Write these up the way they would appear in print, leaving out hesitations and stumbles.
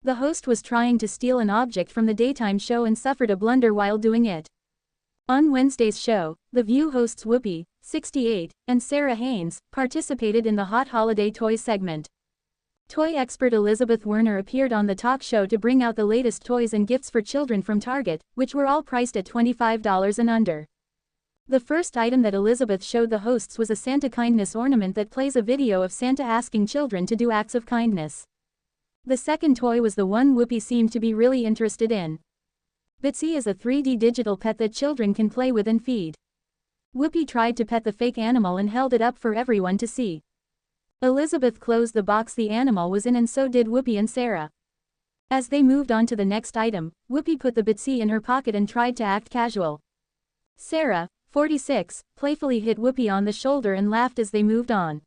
The host was trying to steal an object from the daytime show and suffered a blunder while doing it. On Wednesday's show, The View hosts Whoopi, 68, and Sarah Haynes participated in the Hot Holiday Toys segment. Toy expert Elizabeth Werner appeared on the talk show to bring out the latest toys and gifts for children from Target, which were all priced at $25 and under. The first item that Elizabeth showed the hosts was a Santa kindness ornament that plays a video of Santa asking children to do acts of kindness. The second toy was the one Whoopi seemed to be really interested in. Bitsy is a 3D digital pet that children can play with and feed. Whoopi tried to pet the fake animal and held it up for everyone to see. Elizabeth closed the box the animal was in and so did Whoopi and Sarah. As they moved on to the next item, Whoopi put the Bitsy in her pocket and tried to act casual. Sarah, 46, playfully hit Whoopi on the shoulder and laughed as they moved on.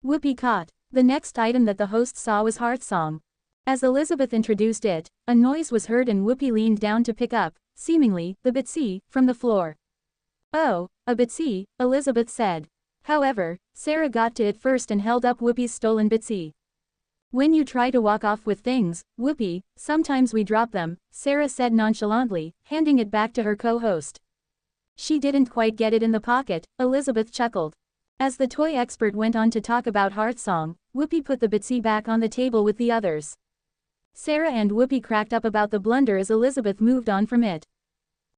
Whoopi caught. The next item that the host saw was Heart Song. As Elizabeth introduced it, a noise was heard and Whoopi leaned down to pick up, seemingly, the Bitsy, from the floor. "Oh, a Bitsy," Elizabeth said. However, Sarah got to it first and held up Whoopi's stolen Bitsy. "When you try to walk off with things, Whoopi, sometimes we drop them," Sarah said nonchalantly, handing it back to her co-host. "She didn't quite get it in the pocket," Elizabeth chuckled. As the toy expert went on to talk about Heart Song, Whoopi put the Bitsy back on the table with the others. Sarah and Whoopi cracked up about the blunder as Elizabeth moved on from it.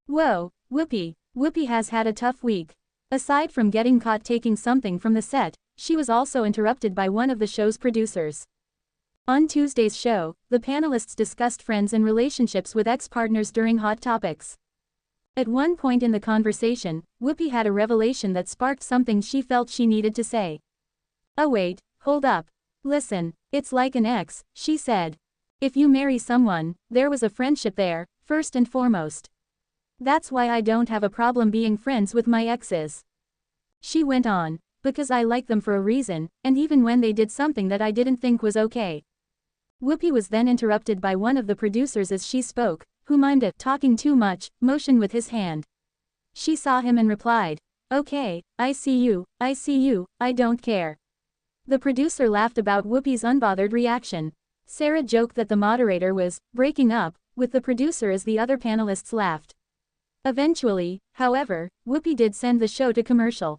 "Whoa, Whoopi. Whoopi has had a tough week." Aside from getting caught taking something from the set, she was also interrupted by one of the show's producers. On Tuesday's show, the panelists discussed friends and relationships with ex-partners during Hot Topics. At one point in the conversation, Whoopi had a revelation that sparked something she felt she needed to say. "Oh wait, hold up. Listen, it's like an ex," she said. "If you marry someone, there was a friendship there, first and foremost. That's why I don't have a problem being friends with my exes." She went on, "Because I like them for a reason, and even when they did something that I didn't think was okay." Whoopi was then interrupted by one of the producers as she spoke, who mimed a "talking too much" motion with his hand. She saw him and replied, "Okay, I see you, I don't care." The producer laughed about Whoopi's unbothered reaction. Sarah joked that the moderator was breaking up with the producer as the other panelists laughed. Eventually, however, Whoopi did send the show to commercial.